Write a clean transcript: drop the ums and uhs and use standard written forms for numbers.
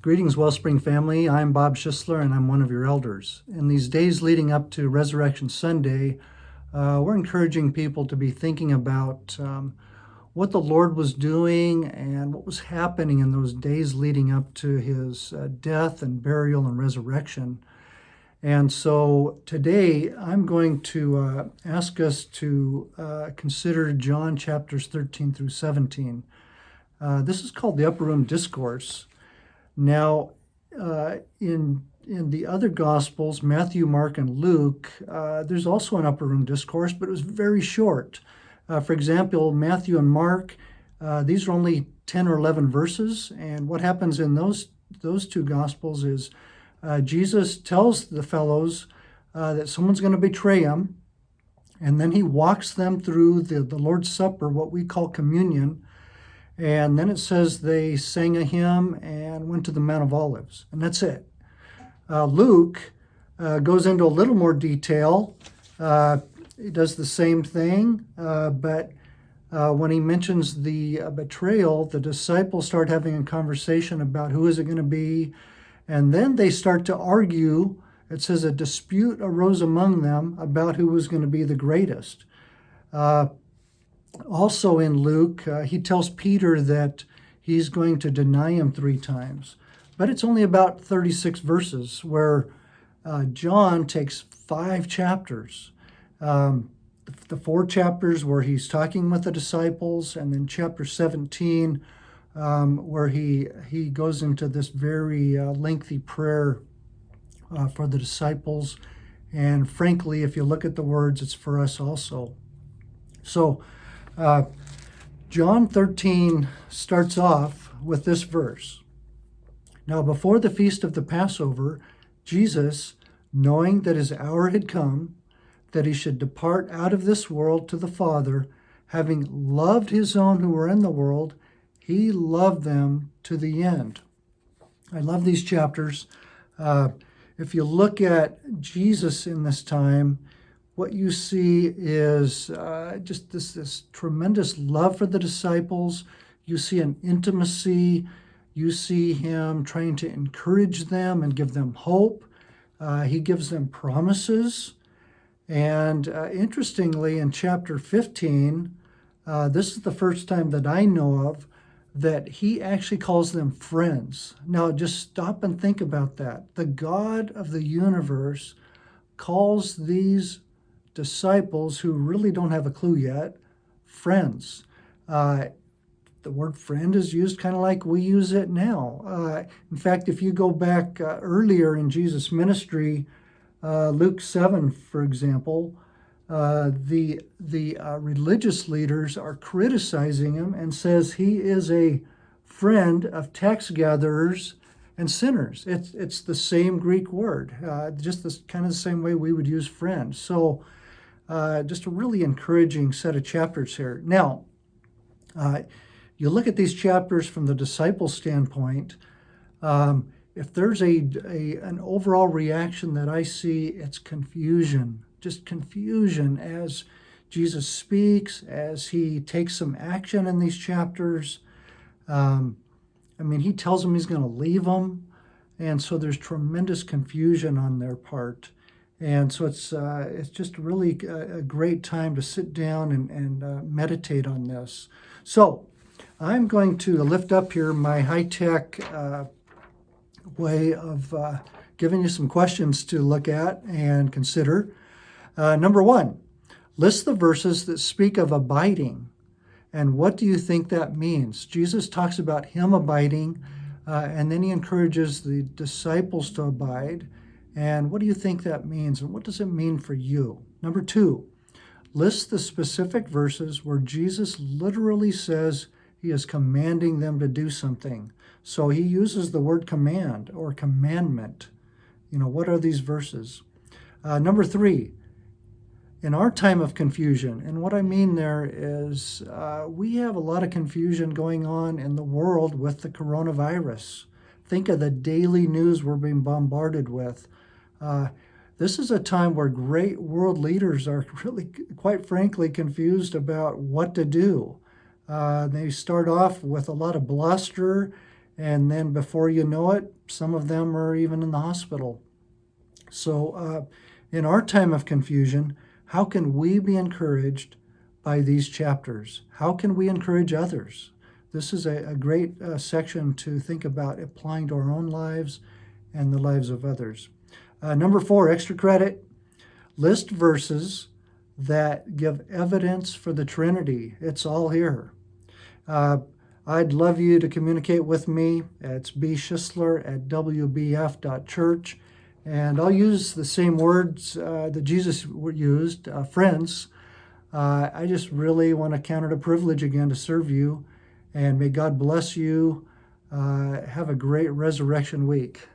Greetings, Wellspring family. I'm Bob Schissler, and I'm one of your elders. In these days leading up to Resurrection Sunday, we're encouraging people to be thinking about what the Lord was doing and what was happening in those days leading up to his death and burial and resurrection. And so today I'm going to ask us to consider John chapters 13 through 17. This is called the Upper Room Discourse. Now, in the other Gospels, Matthew, Mark, and Luke, there's also an upper room discourse, but it was very short. For example, Matthew and Mark, these are only 10 or 11 verses, and what happens in those two Gospels is Jesus tells the fellows that someone's going to betray him, and then he walks them through the Lord's Supper, what we call communion. And then it says they sang a hymn and went to the Mount of Olives, and that's it. Luke goes into a little more detail. He does the same thing, but when he mentions the betrayal, the disciples start having a conversation about who is it going to be, and then they start to argue. It says a dispute arose among them about who was going to be the greatest. Also in Luke, he tells Peter that he's going to deny him 3 times. But it's only about 36 verses, where John takes 5 chapters. The 4 chapters where he's talking with the disciples, and then chapter 17, where he goes into this very lengthy prayer for the disciples. And frankly, if you look at the words, it's for us also. So, John 13 starts off with this verse. Now, before the feast of the Passover, Jesus, knowing that his hour had come, that he should depart out of this world to the Father, having loved his own who were in the world, he loved them to the end. I love these chapters. If you look at Jesus in this time, what you see is just this tremendous love for the disciples. You see an intimacy. You see him trying to encourage them and give them hope. He gives them promises. And interestingly, in chapter 15, this is the first time that I know of that he actually calls them friends. Now, just stop and think about that. The God of the universe calls these disciples, who really don't have a clue yet, friends. The word friend is used kind of like we use it now. In fact, if you go back earlier in Jesus' ministry, Luke 7, for example, the religious leaders are criticizing him and says he is a friend of tax gatherers and sinners. It's the same Greek word, just this kind of the same way we would use friend. So just a really encouraging set of chapters here. Now, you look at these chapters from the disciples' standpoint. If there's an overall reaction that I see, it's confusion. Just confusion as Jesus speaks, as he takes some action in these chapters. He tells them he's going to leave them, and so there's tremendous confusion on their part. And so it's just really a great time to sit down and meditate on this. So I'm going to lift up here my high-tech way of giving you some questions to look at and consider. Number 1, list the verses that speak of abiding. And what do you think that means? Jesus talks about him abiding, and then he encourages the disciples to abide. And what do you think that means? And what does it mean for you? Number 2, list the specific verses where Jesus literally says he is commanding them to do something. So he uses the word command or commandment. What are these verses? Number 3, in our time of confusion, and what I mean there is we have a lot of confusion going on in the world with the coronavirus. Think of the daily news we're being bombarded with. This is a time where great world leaders are really, quite frankly, confused about what to do. They start off with a lot of bluster And then before you know it, some of them are even in the hospital. So in our time of confusion, how can we be encouraged by these chapters? How can we encourage others? This is a great section to think about applying to our own lives and the lives of others. Number 4, extra credit. List verses that give evidence for the Trinity. It's all here. I'd love you to communicate with me. It's bschissler@wbf.church. And I'll use the same words that Jesus used, friends. I just really want to count it a privilege again to serve you. And may God bless you. Have a great resurrection week.